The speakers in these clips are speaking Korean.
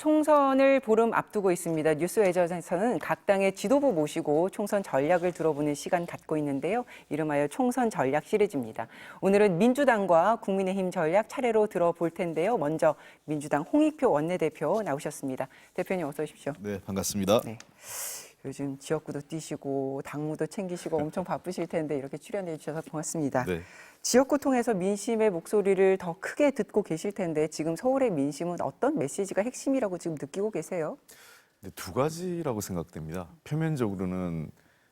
총선을 보름 앞두고 있습니다. 뉴스웨저에서는 각 당의 지도부 모시고 총선 전략을 들어보는 시간 갖고 있는데요. 이름하여 총선 전략 시리즈입니다. 오늘은 민주당과 국민의힘 전략 차례로 들어볼 텐데요. 먼저 민주당 홍익표 원내대표 나오셨습니다. 대표님 어서 오십시오. 네, 반갑습니다. 네. 요즘 지역구도 뛰시고 당무도 챙기시고 엄청 바쁘실 텐데 이렇게 출연해 주셔서 고맙습니다. 네. 지역구 통해서 민심의 목소리를 더 크게 듣고 계실 텐데 지금 서울의 민심은 어떤 메시지가 핵심이라고 지금 느끼고 계세요? 네, 두 가지라고 생각됩니다. 표면적으로는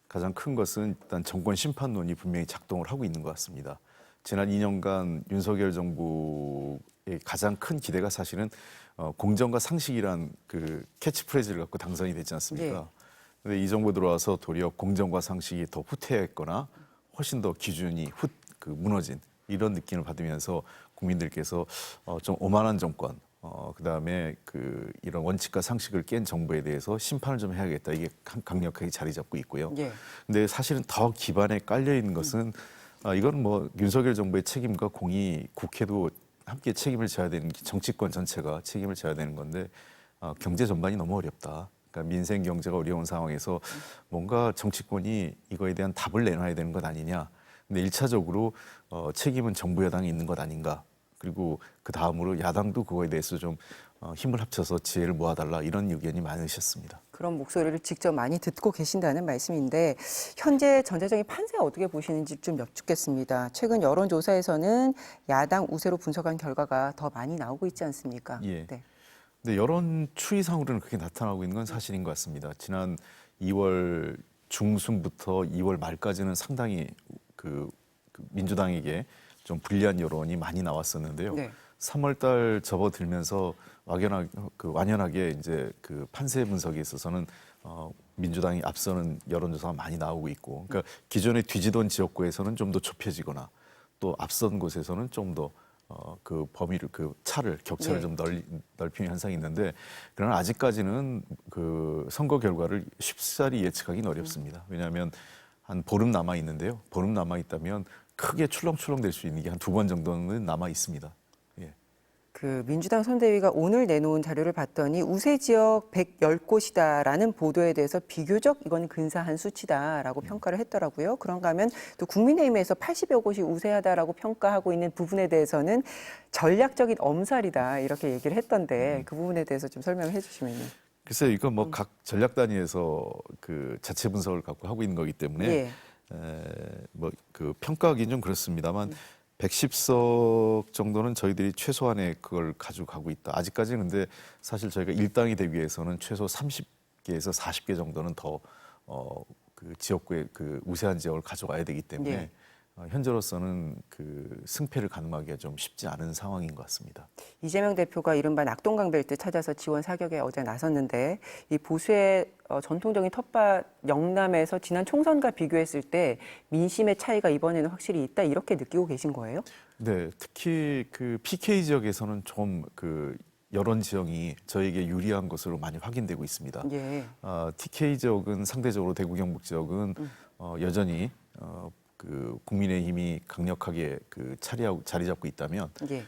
가장 큰 것은 일단 정권 심판론이 분명히 작동을 하고 있는 것 같습니다. 지난 2년간 윤석열 정부의 가장 큰 기대가 사실은 공정과 상식이란 그 캐치프레이즈를 갖고 당선이 되지 않습니까? 네. 근데 이 정부 들어와서 도리어 공정과 상식이 더 후퇴했거나 훨씬 더 기준이 무너진 이런 느낌을 받으면서 국민들께서 좀 오만한 정권, 그다음에 이런 원칙과 상식을 깬 정부에 대해서 심판을 좀 해야겠다. 이게 강력하게 자리 잡고 있고요. 예. 근데 사실은 더 기반에 깔려 있는 것은 이건 뭐 윤석열 정부의 책임과 공이 국회도 함께 책임을 져야 되는 정치권 전체가 책임을 져야 되는 건데 경제 전반이 너무 어렵다. 그러니까 민생 경제가 어려운 상황에서 뭔가 정치권이 이거에 대한 답을 내놔야 되는 것 아니냐. 근데 1차적으로 책임은 정부 여당이 있는 것 아닌가. 그리고 그 다음으로 야당도 그거에 대해서 좀 힘을 합쳐서 지혜를 모아달라 이런 의견이 많으셨습니다. 그런 목소리를 직접 많이 듣고 계신다는 말씀인데 현재 전체적인 판세 어떻게 보시는지 좀 여쭙겠습니다. 최근 여론조사에서는 야당 우세로 분석한 결과가 더 많이 나오고 있지 않습니까? 예. 네. 근데 여론 추이상으로는 그렇게 나타나고 있는 건 사실인 것 같습니다. 지난 2월 중순부터 2월 말까지는 상당히 민주당에게 좀 불리한 여론이 많이 나왔었는데요. 네. 3월 달 접어들면서 완연하게 이제 판세 분석에 있어서는 민주당이 앞서는 여론조사가 많이 나오고 있고, 그러니까 기존에 뒤지던 지역구에서는 좀 더 좁혀지거나 또 앞선 곳에서는 좀 더 범위를 격차를 네. 좀 넓히는 현상이 있는데, 그러나 아직까지는 선거 결과를 쉽사리 예측하기는 어렵습니다. 왜냐하면 한 보름 남아 있는데요. 보름 남아 있다면 크게 출렁출렁 될 수 있는 게 한 2번 정도는 남아 있습니다. 예. 민주당 선대위가 오늘 내놓은 자료를 봤더니 우세 지역 110곳이다라는 보도에 대해서 비교적 이건 근사한 수치다라고 평가를 했더라고요. 그런가 하면 또 국민의힘에서 80여 곳이 우세하다라고 평가하고 있는 부분에 대해서는 전략적인 엄살이다 이렇게 얘기를 했던데 그 부분에 대해서 좀 설명을 해주시면요. 글쎄요, 이건 뭐 각 전략 단위에서 자체 분석을 갖고 하고 있는 거기 때문에 예. 평가하기는 좀 그렇습니다만 110석 정도는 저희들이 최소한의 그걸 가지고 가고 있다. 아직까지는 근데 사실 저희가 일당이 되기 위해서는 최소 30개에서 40개 정도는 더 지역구의 우세한 지역을 가져가야 되기 때문에 예. 현재로서는 승패를 가늠하기가 좀 쉽지 않은 상황인 것 같습니다. 이재명 대표가 이른바 낙동강벨트 찾아서 지원 사격에 어제 나섰는데 이 보수의 전통적인 텃밭 영남에서 지난 총선과 비교했을 때 민심의 차이가 이번에는 확실히 있다 이렇게 느끼고 계신 거예요? 네, 특히 PK 지역에서는 좀 여론 지형이 저에게 유리한 것으로 많이 확인되고 있습니다. 예. TK 지역은 상대적으로 대구 경북 지역은 여전히 국민의힘이 강력하게 자리 잡고 있다면 예.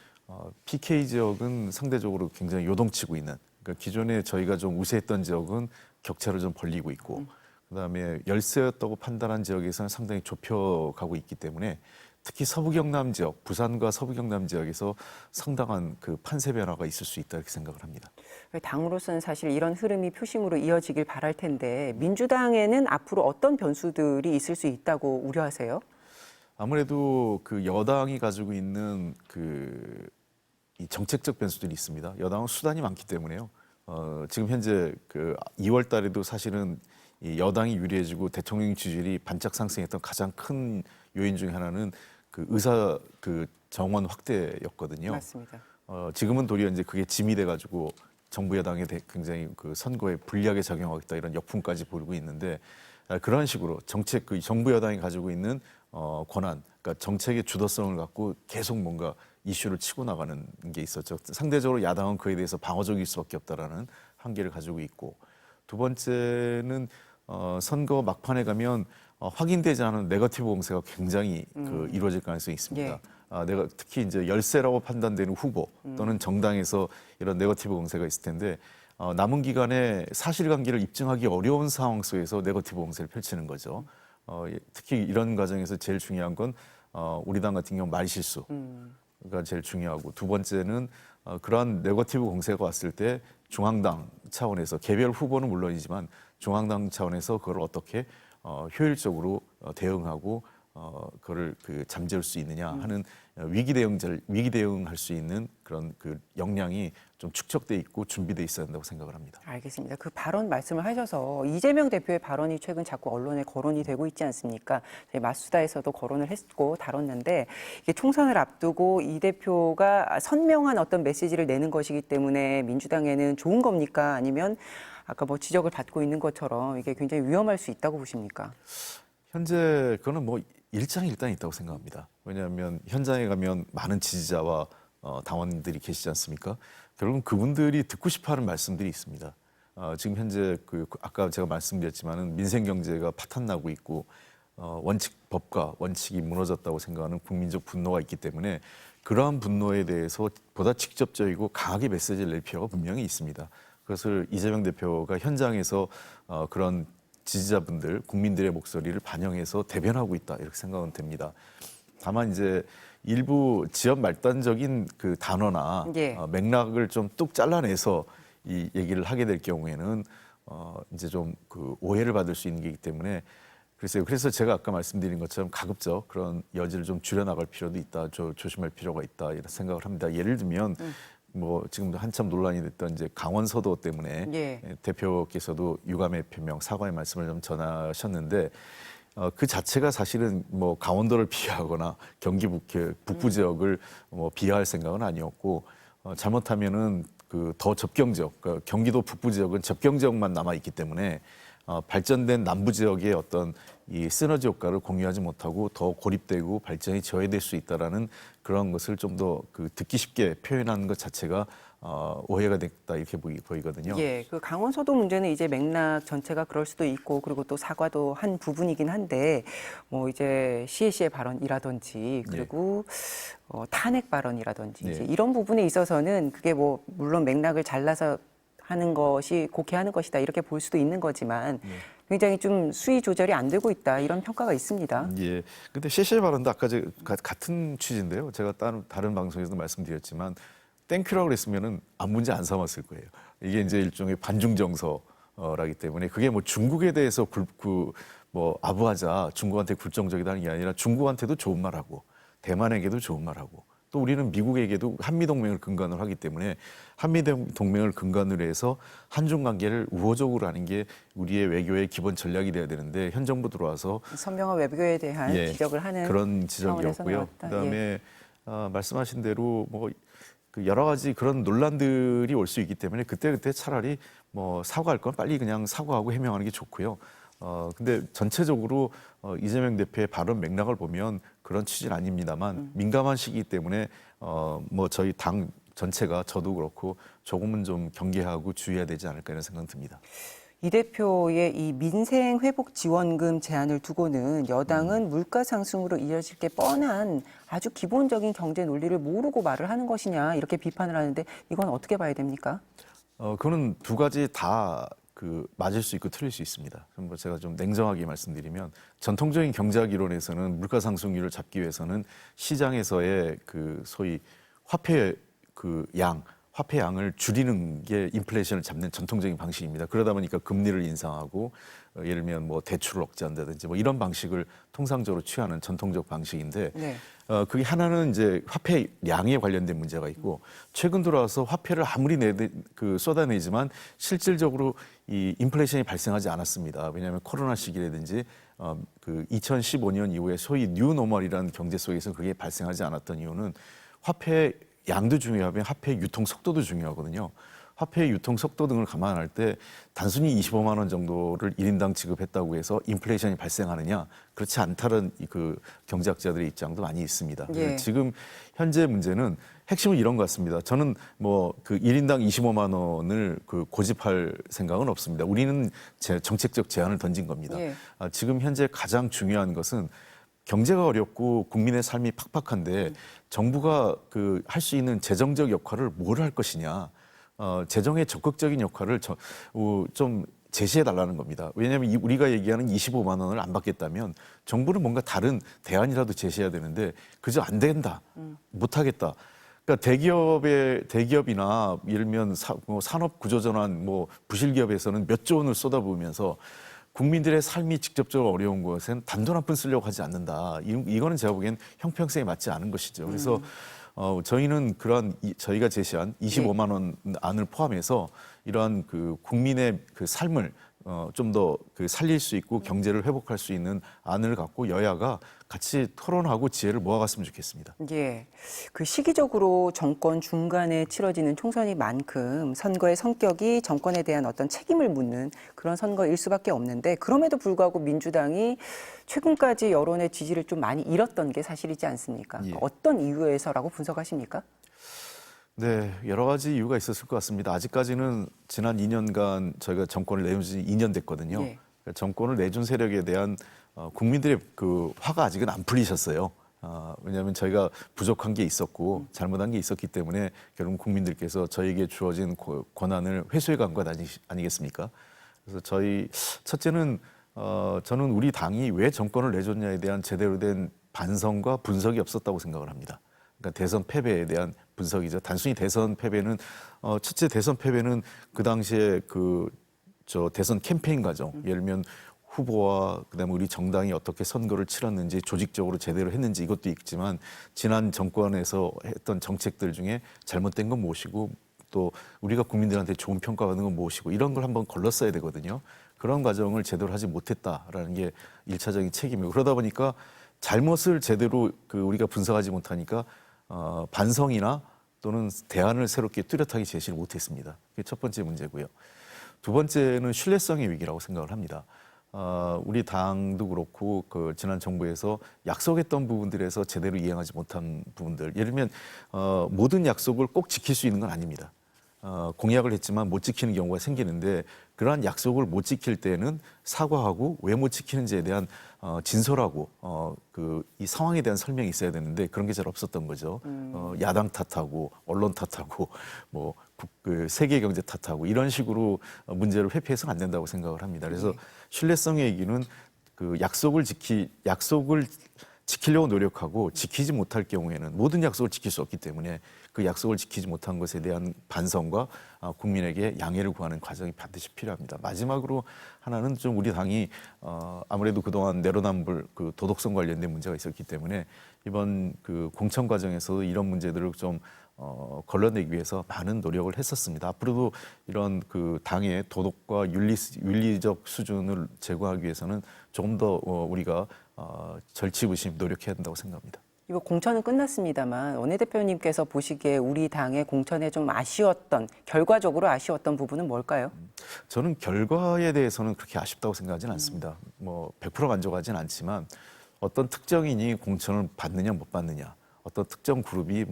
PK 지역은 상대적으로 굉장히 요동치고 있는, 그러니까 기존에 저희가 좀 우세했던 지역은 격차를 좀 벌리고 있고 그다음에 열세였다고 판단한 지역에서는 상당히 좁혀가고 있기 때문에 특히 서부 경남 지역, 부산과 서부 경남 지역에서 상당한 판세 변화가 있을 수 있다 이렇게 생각을 합니다. 당으로서는 사실 이런 흐름이 표심으로 이어지길 바랄 텐데 민주당에는 앞으로 어떤 변수들이 있을 수 있다고 우려하세요? 아무래도 여당이 가지고 있는 이 정책적 변수들이 있습니다. 여당은 수단이 많기 때문에요. 지금 현재 2월 달에도 사실은 이 여당이 유리해지고 대통령 지지율이 반짝 상승했던 가장 큰 요인 중에 하나는 의사 정원 확대였거든요. 맞습니다. 지금은 도리어 이제 그게 짐이 돼가지고 정부 여당에 굉장히 선거에 불리하게 작용하겠다 이런 역풍까지 불고 있는데, 그런 식으로 정부 여당이 가지고 있는 권한, 그러니까 정책의 주도성을 갖고 계속 뭔가 이슈를 치고 나가는 게 있었죠. 상대적으로 야당은 그에 대해서 방어적일 수밖에 없다라는 한계를 가지고 있고, 두 번째는 선거 막판에 가면 확인되지 않은 네거티브 공세가 굉장히 이루어질 가능성이 있습니다. 예. 내가 특히 이제 열세라고 판단되는 후보 또는 정당에서 이런 네거티브 공세가 있을 텐데 남은 기간에 사실관계를 입증하기 어려운 상황 속에서 네거티브 공세를 펼치는 거죠. 특히 이런 과정에서 제일 중요한 건 우리 당 같은 경우 말실수가 제일 중요하고 두 번째는 그러한 네거티브 공세가 왔을 때 중앙당 차원에서 개별 후보는 물론이지만 중앙당 차원에서 그걸 어떻게 효율적으로 대응하고 그거를 잠재울 수 있느냐 하는 위기 대응할 수 있는 그런 그 역량이 좀 축적돼 있고 준비돼 있어야 한다고 생각을 합니다. 알겠습니다. 그 발언 말씀을 하셔서 이재명 대표의 발언이 최근 자꾸 언론에 거론이 되고 있지 않습니까? 저희 마수다에서도 거론을 했고 다뤘는데 이게 총선을 앞두고 이 대표가 선명한 어떤 메시지를 내는 것이기 때문에 민주당에는 좋은 겁니까? 아니면 아까 뭐 지적을 받고 있는 것처럼 이게 굉장히 위험할 수 있다고 보십니까? 현재 그거는 뭐 일장일단이 있다고 생각합니다. 왜냐하면 현장에 가면 많은 지지자와 당원들이 계시지 않습니까? 결국은 그분들이 듣고 싶어하는 말씀들이 있습니다. 지금 현재 아까 제가 말씀드렸지만은 민생 경제가 파탄나고 있고 법과 원칙이 무너졌다고 생각하는 국민적 분노가 있기 때문에 그러한 분노에 대해서 보다 직접적이고 강하게 메시지를 낼 필요가 분명히 있습니다. 그것을 이재명 대표가 현장에서 그런 지지자분들, 국민들의 목소리를 반영해서 대변하고 있다 이렇게 생각은 됩니다. 다만 이제 일부 지역 말단적인 그 단어나 예. 맥락을 좀 뚝 잘라내서 이 얘기를 하게 될 경우에는 이제 좀 그 오해를 받을 수 있는 게이기 때문에 그래서 제가 아까 말씀드린 것처럼 가급적 그런 여지를 좀 줄여나갈 필요도 있다, 조심할 필요가 있다 이런 생각을 합니다. 예를 들면 뭐 지금도 한참 논란이 됐던 이제 강원서도 때문에 예. 대표께서도 유감의 표명, 사과의 말씀을 좀 전하셨는데 그 자체가 사실은 뭐 강원도를 비하하거나 경기 북부 지역을 뭐 비하할 생각은 아니었고 잘못하면은 그 더 접경지역, 그러니까 경기도 북부 지역은 접경지역만 남아 있기 때문에 발전된 남부 지역의 어떤 이 시너지 효과를 공유하지 못하고 더 고립되고 발전이 저해될 수 있다라는 그런 것을 좀 더 듣기 쉽게 표현하는 것 자체가 오해가 됐다 이렇게 보이거든요. 예, 그 강원서도 문제는 이제 맥락 전체가 그럴 수도 있고 그리고 또 사과도 한 부분이긴 한데 뭐 이제 CAC의 발언이라든지 그리고 탄핵 발언이라든지 이제 네. 이런 부분에 있어서는 그게 뭐 물론 맥락을 잘라서 하는 것이 곡해하는 것이다 이렇게 볼 수도 있는 거지만 굉장히 좀 수위 조절이 안 되고 있다 이런 평가가 있습니다. 예. 근데 CAC의 발언도 아까 같은 취지인데요. 제가 다른 방송에서도 말씀드렸지만 땡큐라고 그랬으면은 아무 문제 안 삼았을 거예요. 이게 이제 일종의 반중 정서라기 때문에 그게 뭐 중국에 대해서 뭐 아부하자 중국한테 굴종적이다는 게 아니라 중국한테도 좋은 말하고 대만에게도 좋은 말하고 또 우리는 미국에게도 한미동맹을 근간으로 하기 때문에 한미동맹을 근간으로 해서 한중 관계를 우호적으로 하는 게 우리의 외교의 기본 전략이 돼야 되는데 현 정부 들어와서 선명한 외교에 대한 지적을 하는 그런 지적이었고요. 그다음에 말씀하신 대로 뭐 그 여러 가지 그런 논란들이 올 수 있기 때문에 그때 차라리 뭐 사과할 건 빨리 그냥 사과하고 해명하는 게 좋고요. 근데 전체적으로 이재명 대표의 발언 맥락을 보면 그런 취지는 아닙니다만 민감한 시기이기 때문에 뭐 저희 당 전체가 저도 그렇고 조금은 좀 경계하고 주의해야 되지 않을까 이런 생각은 듭니다. 이 대표의 이 민생 회복 지원금 제안을 두고는 여당은 물가 상승으로 이어질 게 뻔한 아주 기본적인 경제 논리를 모르고 말을 하는 것이냐 이렇게 비판을 하는데 이건 어떻게 봐야 됩니까? 그거는 두 가지 다 맞을 수 있고 틀릴 수 있습니다. 뭐 제가 좀 냉정하게 말씀드리면 전통적인 경제학 이론에서는 물가 상승률을 잡기 위해서는 시장에서의 소위 화폐 양을 줄이는 게 인플레이션을 잡는 전통적인 방식입니다. 그러다 보니까 금리를 인상하고 예를 들면 뭐 대출을 억제한다든지 뭐 이런 방식을 통상적으로 취하는 전통적 방식인데 그게 하나는 이제 화폐 양에 관련된 문제가 있고 최근 들어와서 화폐를 아무리 쏟아내지만 실질적으로 이 인플레이션이 발생하지 않았습니다. 왜냐하면 코로나 시기라든지 2015년 이후에 소위 뉴노멀이라는 경제 속에서 그게 발생하지 않았던 이유는 화폐 양도 중요하면 화폐 유통 속도도 중요하거든요. 화폐 유통 속도 등을 감안할 때 단순히 25만 원 정도를 1인당 지급했다고 해서 인플레이션이 발생하느냐 그렇지 않다는 경제학자들의 입장도 많이 있습니다. 지금 현재 문제는 핵심은 이런 것 같습니다. 저는 뭐 1인당 25만 원을 고집할 생각은 없습니다. 우리는 정책적 제안을 던진 겁니다. 지금 현재 가장 중요한 것은 경제가 어렵고 국민의 삶이 팍팍한데 정부가 할 수 있는 재정적 역할을 뭘 할 것이냐. 재정의 적극적인 역할을 좀 제시해 달라는 겁니다. 왜냐하면 우리가 얘기하는 25만 원을 안 받겠다면 정부는 뭔가 다른 대안이라도 제시해야 되는데 그저 안 된다, 못 하겠다. 그러니까 대기업이나 예를 들면 산업 구조전환 부실 기업에서는 몇 조 원을 쏟아부으면서 국민들의 삶이 직접적으로 어려운 것은 단돈 한 푼 쓰려고 하지 않는다. 이거는 제가 보기엔 형평성에 맞지 않은 것이죠. 그래서 저희는 저희가 제시한 25만 원 안을 포함해서 이러한 그 국민의 그 삶을 좀 더 살릴 수 있고 경제를 회복할 수 있는 안을 갖고 여야가 같이 토론하고 지혜를 모아갔으면 좋겠습니다. 예. 그 시기적으로 정권 중간에 치러지는 총선인 만큼 선거의 성격이 정권에 대한 어떤 책임을 묻는 그런 선거일 수밖에 없는데 그럼에도 불구하고 민주당이 최근까지 여론의 지지를 좀 많이 잃었던 게 사실이지 않습니까? 예. 어떤 이유에서라고 분석하십니까? 네, 여러 가지 이유가 있었을 것 같습니다. 아직까지는 지난 2년간 저희가 정권을 내준 지 2년 됐거든요. 예. 정권을 내준 세력에 대한 국민들의 그 화가 아직은 안 풀리셨어요. 왜냐하면 저희가 부족한 게 있었고 잘못한 게 있었기 때문에 결국 국민들께서 저희에게 주어진 권한을 회수해 간 것 아니겠습니까? 그래서 첫째는 저는 우리 당이 왜 정권을 내줬냐에 대한 제대로 된 반성과 분석이 없었다고 생각을 합니다. 그러니까 대선 패배에 대한 분석이죠. 단순히 대선 패배는 첫째 대선 패배는 그 당시에 대선 캠페인 과정, 예를 들면 후보와 그다음에 우리 정당이 어떻게 선거를 치렀는지 조직적으로 제대로 했는지 이것도 있지만 지난 정권에서 했던 정책들 중에 잘못된 건 무엇이고 또 우리가 국민들한테 좋은 평가받는 건 무엇이고 이런 걸 한번 걸렀어야 되거든요. 그런 과정을 제대로 하지 못했다라는 게 1차적인 책임이고 그러다 보니까 잘못을 제대로 우리가 분석하지 못하니까 반성이나 또는 대안을 새롭게 뚜렷하게 제시를 못했습니다. 그게 첫 번째 문제고요. 두 번째는 신뢰성의 위기라고 생각을 합니다. 우리 당도 그렇고 지난 정부에서 약속했던 부분들에서 제대로 이행하지 못한 부분들. 예를 들면 모든 약속을 꼭 지킬 수 있는 건 아닙니다. 공약을 했지만 못 지키는 경우가 생기는데 그러한 약속을 못 지킬 때는 사과하고 왜 못 지키는지에 대한 진솔하고 이 상황에 대한 설명이 있어야 되는데 그런 게 잘 없었던 거죠. 야당 탓하고 언론 탓하고 세계 경제 탓하고 이런 식으로 문제를 회피해서는 안 된다고 생각을 합니다. 그래서 신뢰성의 얘기는 약속을 지키려고 노력하고 지키지 못할 경우에는 모든 약속을 지킬 수 없기 때문에 그 약속을 지키지 못한 것에 대한 반성과 국민에게 양해를 구하는 과정이 반드시 필요합니다. 마지막으로 하나는 좀 우리 당이 아무래도 그동안 내로남불 도덕성 관련된 문제가 있었기 때문에 이번 공천 과정에서 이런 문제들을 좀 걸러내기 위해서 많은 노력을 했었습니다. 앞으로도 이런 당의 도덕과 윤리적 수준을 제고하기 위해서는 좀 더 우리가 절치부심 노력해야 된다고 생각합니다. 이거 공천은 끝났습니다만 원내대표님께서 보시기에 우리 당의 공천에 좀 결과적으로 아쉬웠던 부분은 뭘까요? 저는 결과에 대해서는 그렇게 아쉽다고 생각하지는 않습니다. 100% 만족하지는 않지만 어떤 특정인이 공천을 받느냐 못 받느냐, 어떤 특정 그룹이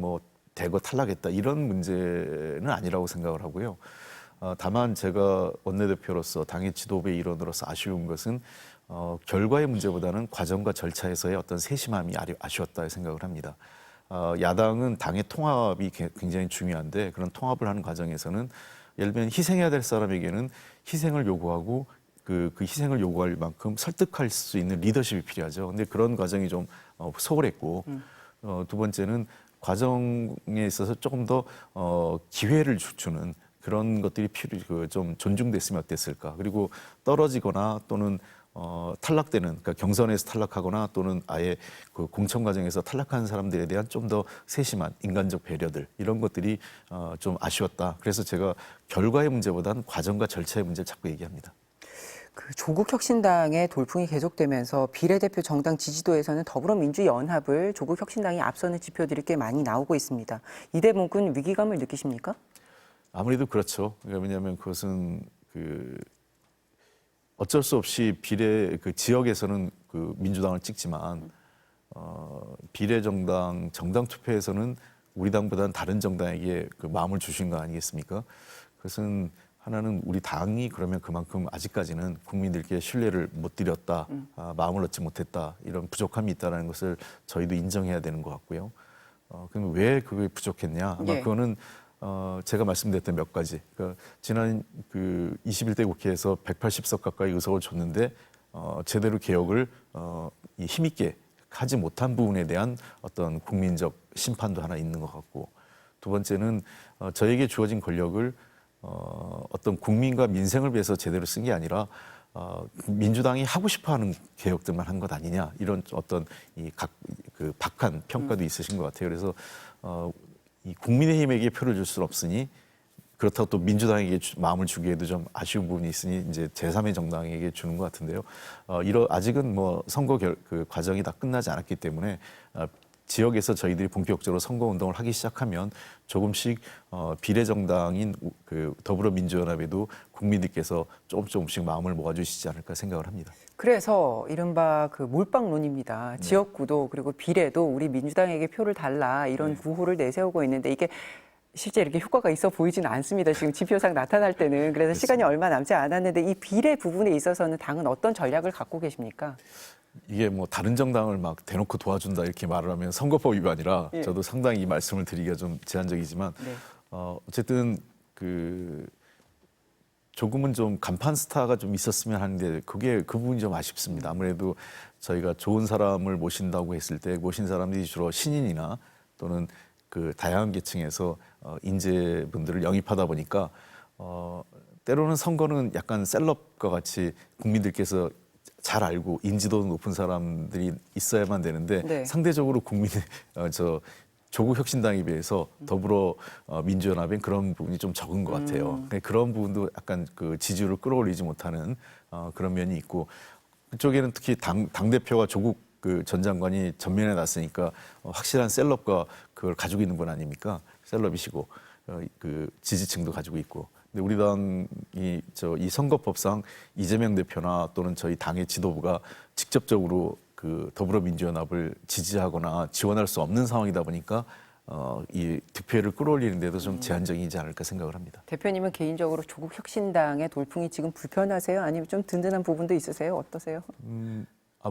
대거 탈락했다 이런 문제는 아니라고 생각을 하고요. 다만 제가 원내대표로서 당의 지도부의 일원으로서 아쉬운 것은 결과의 문제보다는 과정과 절차에서의 어떤 세심함이 아쉬웠다 생각을 합니다. 야당은 당의 통합이 굉장히 중요한데 그런 통합을 하는 과정에서는 예를 들면 희생해야 될 사람에게는 희생을 요구하고 그 희생을 요구할 만큼 설득할 수 있는 리더십이 필요하죠. 근데 그런 과정이 좀 소홀했고 두 번째는 과정에 있어서 조금 더 기회를 주는 그런 것들이 좀 존중됐으면 어땠을까. 그리고 떨어지거나 또는 탈락되는, 그러니까 경선에서 탈락하거나 또는 아예 공천 과정에서 탈락한 사람들에 대한 좀 더 세심한 인간적 배려들 이런 것들이 좀 아쉬웠다. 그래서 제가 결과의 문제보다는 과정과 절차의 문제를 자꾸 얘기합니다. 조국 혁신당의 돌풍이 계속되면서 비례대표 정당 지지도에서는 더불어민주연합을 조국 혁신당이 앞서는 지표들이 꽤 많이 나오고 있습니다. 이 대목은 위기감을 느끼십니까? 아무래도 그렇죠. 왜냐하면 그것은 어쩔 수 없이 비례 지역에서는 민주당을 찍지만 비례 정당 투표에서는 우리 당보다는 다른 정당에게 마음을 주신 거 아니겠습니까? 그것은 하나는 우리 당이 그러면 그만큼 아직까지는 국민들께 신뢰를 못 드렸다, 마음을 얻지 못했다 이런 부족함이 있다는 것을 저희도 인정해야 되는 것 같고요. 그럼 왜 그게 부족했냐? 아마 그거는 제가 말씀드렸던 몇 가지. 그러니까 지난 그 21대 국회에서 180석 가까이 의석을 줬는데 제대로 개혁을 힘있게 하지 못한 부분에 대한 어떤 국민적 심판도 하나 있는 것 같고, 두 번째는 저에게 주어진 권력을 어떤 국민과 민생을 위해서 제대로 쓴 게 아니라 민주당이 하고 싶어하는 개혁들만 한 것 아니냐, 이런 어떤 그 박한 평가도 있으신 것 같아요. 그래서 이 국민의힘에게 표를 줄 수는 없으니, 그렇다고 또 민주당에게 마음을 주기에도 좀 아쉬운 부분이 있으니 이제 제3의 정당에게 주는 것 같은데요. 아직은 뭐 선거 그 과정이 다 끝나지 않았기 때문에 지역에서 저희들이 본격적으로 선거 운동을 하기 시작하면 조금씩 비례정당인 그 더불어민주연합에도 국민들께서 조금씩 마음을 모아주시지 않을까 생각을 합니다. 그래서 이른바 그 몰빵론입니다. 지역구도 그리고 비례도 우리 민주당에게 표를 달라, 이런 구호를 내세우고 있는데 이게 실제 이렇게 효과가 있어 보이지는 않습니다. 지금 지표상 나타날 때는. 그래서 시간이 얼마 남지 않았는데 이 비례 부분에 있어서는 당은 어떤 전략을 갖고 계십니까? 이게 뭐 다른 정당을 막 대놓고 도와준다 이렇게 말을 하면 선거법 위반이라 예. 저도 상당히 이 말씀을 드리기가 좀 제한적이지만 네. 어쨌든 그 조금은 좀 간판 스타가 좀 있었으면 하는데 그 부분이 좀 아쉽습니다. 아무래도 저희가 좋은 사람을 모신다고 했을 때 모신 사람들이 주로 신인이나 또는 그 다양한 계층에서 인재분들을 영입하다 보니까 때로는 선거는 약간 셀럽과 같이 국민들께서 잘 알고 인지도 높은 사람들이 있어야만 되는데 네. 상대적으로 국민의 조국 혁신당에 비해서 더불어 민주연합엔 그런 부분이 좀 적은 것 같아요. 그런 부분도 약간 그 지지율을 끌어올리지 못하는 그런 면이 있고, 그쪽에는 특히 당 대표가 조국 그 전 장관이 전면에 났으니까 확실한 셀럽과 그걸 가지고 있는 분 아닙니까? 셀럽이시고 그 지지층도 가지고 있고. 근데 우리 당이 이 선거법상 이재명 대표나 또는 저희 당의 지도부가 직접적으로 그 더불어민주연합을 지지하거나 지원할 수 없는 상황이다 보니까 이 득표율을 끌어올리는데도 좀 제한적이지 않을까 생각을 합니다. 대표님은 개인적으로 조국 혁신당의 돌풍이 지금 불편하세요? 아니면 좀 든든한 부분도 있으세요? 어떠세요?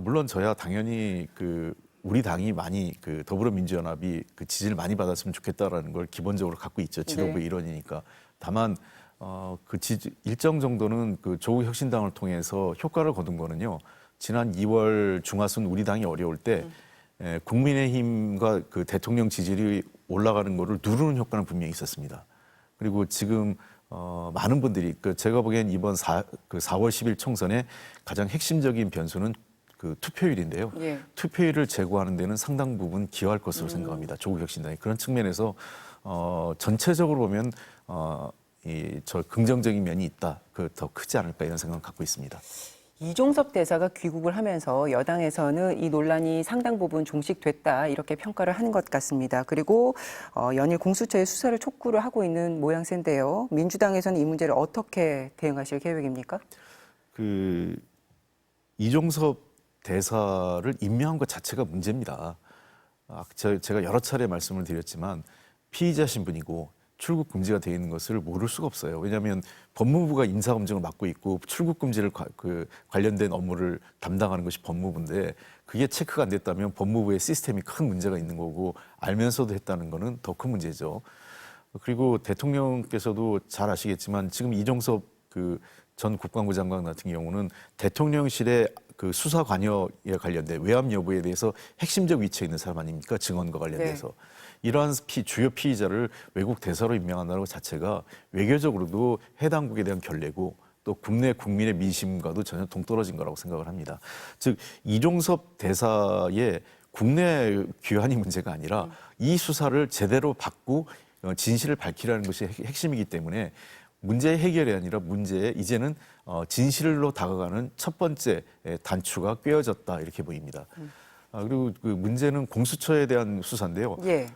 물론 저야 당연히 그 우리 당이 많이 그 더불어민주연합이 그 지지를 많이 받았으면 좋겠다라는 걸 기본적으로 갖고 있죠. 지도부의 네. 일원이니까. 다만 그 일정 정도는 그 조국 혁신당을 통해서 효과를 거둔 거는요. 지난 2월 중하순 우리 당이 어려울 때 국민의힘과 그 대통령 지지율이 올라가는 거를 누르는 효과는 분명히 있었습니다. 그리고 지금 많은 분들이 제가 보기엔 이번 4월 10일 총선의 가장 핵심적인 변수는 그 투표율인데요. 예. 투표율을 제고하는 데는 상당 부분 기여할 것으로 생각합니다. 조국 혁신당이. 그런 측면에서 전체적으로 보면 저 긍정적인 면이 있다. 더 크지 않을까 이런 생각을 갖고 있습니다. 이종섭 대사가 귀국을 하면서 여당에서는 이 논란이 상당 부분 종식됐다, 이렇게 평가를 하는 것 같습니다. 그리고 연일 공수처의 수사를 촉구를 하고 있는 모양새인데요. 민주당에서는 이 문제를 어떻게 대응하실 계획입니까? 그 이종섭 대사를 임명한 것 자체가 문제입니다. 제가 여러 차례 말씀을 드렸지만 피의자 신분이고 출국 금지가 되어 있는 것을 모를 수가 없어요. 왜냐하면 법무부가 인사검증을 맡고 있고 출국 금지를 관련된 업무를 담당하는 것이 법무부인데, 그게 체크가 안 됐다면 법무부의 시스템이 큰 문제가 있는 거고, 알면서도 했다는 거는 더 큰 문제죠. 그리고 대통령께서도 잘 아시겠지만 지금 이종섭 그 전 국방부 장관 같은 경우는 대통령실의 그 수사 관여에 관련된 외압 여부에 대해서 핵심적 위치에 있는 사람 아닙니까? 증언과 관련돼서. 네. 이러한 주요 피의자를 외국 대사로 임명한다는 것 자체가 외교적으로도 해당국에 대한 결례고 또 국내 국민의 민심과도 전혀 동떨어진 거라고 생각을 합니다. 즉 이종섭 대사의 국내 귀환이 문제가 아니라 이 수사를 제대로 받고 진실을 밝히라는 것이 핵심이기 때문에 문제의 해결이 아니라 이제는 진실로 다가가는 첫 번째 단추가 꿰어졌다, 이렇게 보입니다. 그리고 그 문제는 공수처에 대한 수사인데요. 예.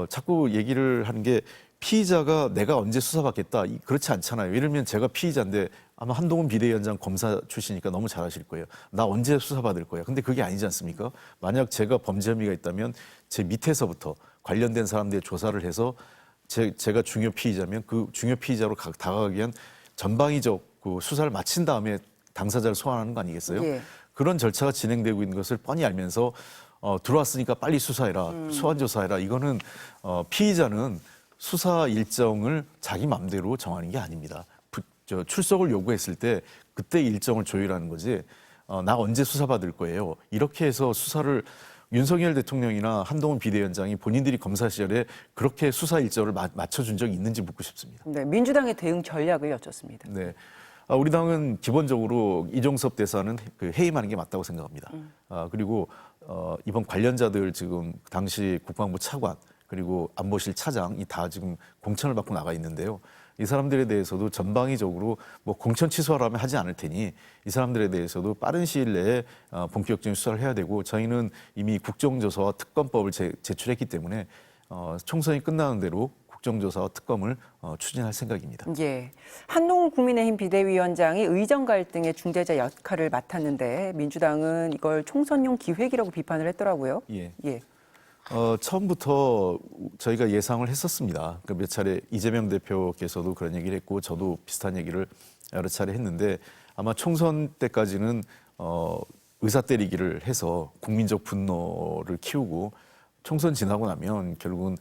자꾸 얘기를 하는 게 피의자가 내가 언제 수사받겠다, 그렇지 않잖아요. 예를 들면 제가 피의자인데 아마 한동훈 비대위원장 검사 출신이니까 너무 잘 아실 거예요. 나 언제 수사받을 거야. 근데 그게 아니지 않습니까? 만약 제가 범죄 혐의가 있다면 제 밑에서부터 관련된 사람들의 조사를 해서 제가 중요 피의자면 그 중요 피의자로 다가가기 위한 전방위적 그 수사를 마친 다음에 당사자를 소환하는 거 아니겠어요? 예. 그런 절차가 진행되고 있는 것을 뻔히 알면서 들어왔으니까 빨리 수사해라, 소환 조사해라. 이거는 피의자는 수사 일정을 자기 맘대로 정하는 게 아닙니다. 출석을 요구했을 때 그때 일정을 조율하는 거지. 나 언제 수사받을 거예요. 이렇게 해서 수사를 윤석열 대통령이나 한동훈 비대위원장이 본인들이 검사 시절에 그렇게 수사 일정을 맞춰준 적이 있는지 묻고 싶습니다. 네, 민주당의 대응 전략을 여쭙습니다. 네. 우리 당은 기본적으로 이종섭 대사는 그 해임하는 게 맞다고 생각합니다. 그리고 이번 관련자들 지금 당시 국방부 차관 그리고 안보실 차장이 다 지금 공천을 받고 나가 있는데요. 이 사람들에 대해서도 전방위적으로 뭐 공천 취소하라면 하지 않을 테니 이 사람들에 대해서도 빠른 시일 내에 본격적인 수사를 해야 되고 저희는 이미 국정조사와 특검법을 제출했기 때문에 총선이 끝나는 대로 국정조사와 특검을 추진할 생각입니다. 예, 한동훈 국민의힘 비대위원장이 의정 갈등의 중재자 역할을 맡았는데 민주당은 이걸 총선용 기획이라고 비판을 했더라고요. 예. 예. 처음부터 저희가 예상을 했었습니다. 몇 차례 이재명 대표께서도 그런 얘기를 했고 저도 비슷한 얘기를 여러 차례 했는데 아마 총선 때까지는 의사 때리기를 해서 국민적 분노를 키우고 총선 지나고 나면 결국은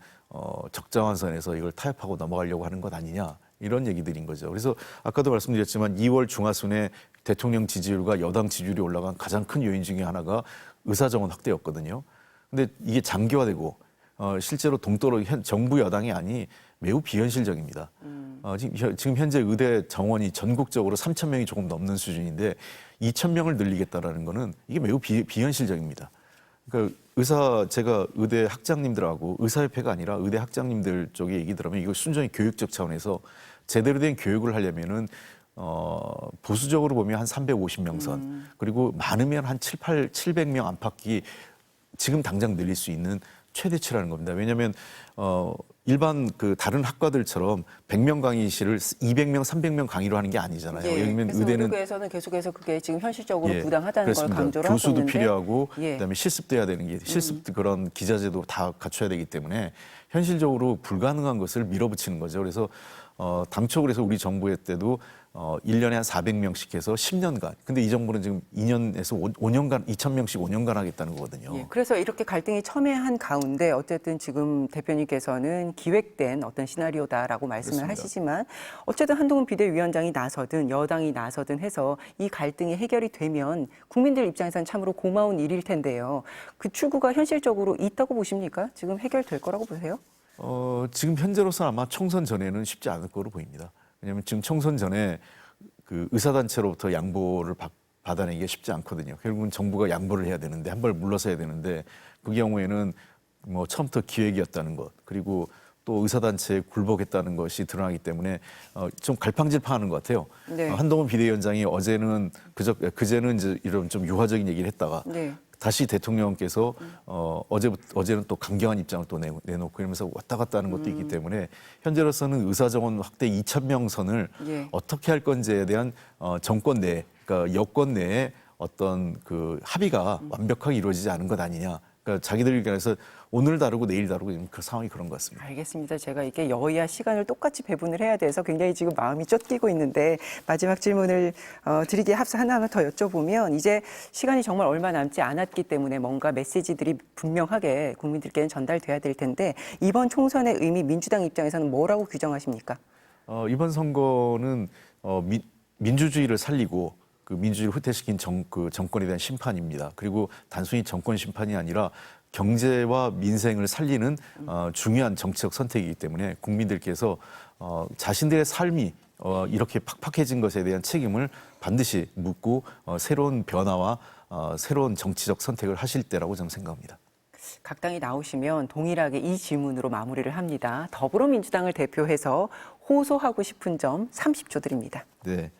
적정한 선에서 이걸 타협하고 넘어가려고 하는 것 아니냐 이런 얘기들인 거죠. 그래서 아까도 말씀드렸지만 2월 중하순에 대통령 지지율과 여당 지지율이 올라간 가장 큰 요인 중에 하나가 의사정원 확대였거든요. 근데 이게 장기화되고 실제로 동떨어 정부 여당이 아니 매우 비현실적입니다. 지금 현재 의대 정원이 전국적으로 3,000명이 조금 넘는 수준인데 2,000명을 늘리겠다라는 거는 이게 매우 비현실적입니다. 그러니까 제가 의대 학장님들하고 의사협회가 아니라 의대 학장님들 쪽에 얘기 들으면 이거 순전히 교육적 차원에서 제대로 된 교육을 하려면은 보수적으로 보면 한 350명 선 그리고 많으면 한 700명 안팎이 지금 당장 늘릴 수 있는 최대치라는 겁니다. 왜냐하면 일반 그 다른 학과들처럼 100명 강의실을 200명, 300명 강의로 하는 게 아니잖아요. 예, 예를 들면 그래서 의대는 의료계에서는 계속해서 그게 지금 현실적으로 예, 부당하다는 걸 그렇습니다. 강조를 하고 교수도 있는데 필요하고 예. 그다음에 실습도 해야 되는 게 실습 그런 기자재도 다 갖춰야 되기 때문에 현실적으로 불가능한 것을 밀어붙이는 거죠. 그래서 당초 그래서 우리 정부의 때도 1년에 한 400명씩 해서 10년간. 근데 이 정부는 지금 2년에서 5년간 2,000명씩 5년간 하겠다는 거거든요. 예, 그래서 이렇게 갈등이 첨예한 가운데 어쨌든 지금 대표님께서는 기획된 어떤 시나리오다라고 말씀을 그렇습니다. 하시지만 어쨌든 한동훈 비대위원장이 나서든 여당이 나서든 해서 이 갈등이 해결이 되면 국민들 입장에서는 참으로 고마운 일일 텐데요. 그 추구가 현실적으로 있다고 보십니까? 지금 해결될 거라고 보세요? 지금 현재로서는 아마 총선 전에는 쉽지 않을 거로 보입니다. 왜냐하면 지금 총선 전에 그 의사단체로부터 양보를 받아내기가 쉽지 않거든요. 결국은 정부가 양보를 해야 되는데 한 발 물러서야 되는데 그 경우에는 뭐 처음부터 기획이었다는 것 그리고 또 의사단체에 굴복했다는 것이 드러나기 때문에 좀 갈팡질팡하는 것 같아요. 네. 한동훈 비대위원장이 그제는 이제 이런 좀 유화적인 얘기를 했다가 네. 다시 대통령께서 어제는 또 강경한 입장을 또 내놓고 이러면서 왔다 갔다 하는 것도 있기 때문에 현재로서는 의사정원 확대 2,000명 선을 예. 어떻게 할 건지에 대한 정권 내, 그러니까 여권 내에 어떤 그 합의가 완벽하게 이루어지지 않은 것 아니냐. 그러니까 자기들 의견에서 오늘 다르고 내일 다르고 그 상황이 그런 것 같습니다. 알겠습니다. 제가 이게 여야 시간을 똑같이 배분을 해야 돼서 굉장히 지금 마음이 쫓기고 있는데 마지막 질문을 드리기에 앞서 하나만 더 여쭤보면 이제 시간이 정말 얼마 남지 않았기 때문에 뭔가 메시지들이 분명하게 국민들께는 전달돼야 될 텐데 이번 총선의 의미 민주당 입장에서는 뭐라고 규정하십니까? 이번 선거는 민주주의를 살리고 그 민주주의를 후퇴시킨 그 정권에 대한 심판입니다. 그리고 단순히 정권 심판이 아니라 경제와 민생을 살리는 중요한 정치적 선택이기 때문에 국민들께서 자신들의 삶이 이렇게 팍팍해진 것에 대한 책임을 반드시 묻고 새로운 변화와 새로운 정치적 선택을 하실 때라고 저는 생각합니다. 각 당이 나오시면 동일하게 이 질문으로 마무리를 합니다. 더불어민주당을 대표해서 호소하고 싶은 점 30초 드립니다. 네.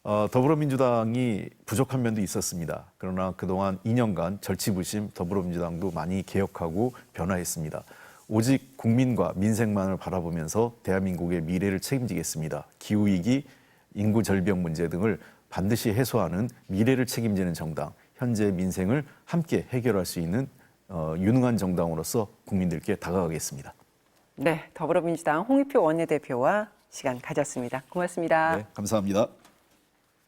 더불어민주당이 부족한 면도 있었습니다. 그러나 그동안 2년간 절치부심 더불어민주당도 많이 개혁하고 변화했습니다. 오직 국민과 민생만을 바라보면서 대한민국의 미래를 책임지겠습니다. 기후위기, 인구절벽 문제 등을 반드시 해소하는 미래를 책임지는 정당, 현재 민생을 함께 해결할 수 있는 유능한 정당으로서 국민들께 다가가겠습니다. 네, 더불어민주당 홍익표 원내대표와 시간 가졌습니다. 고맙습니다. 네, 감사합니다.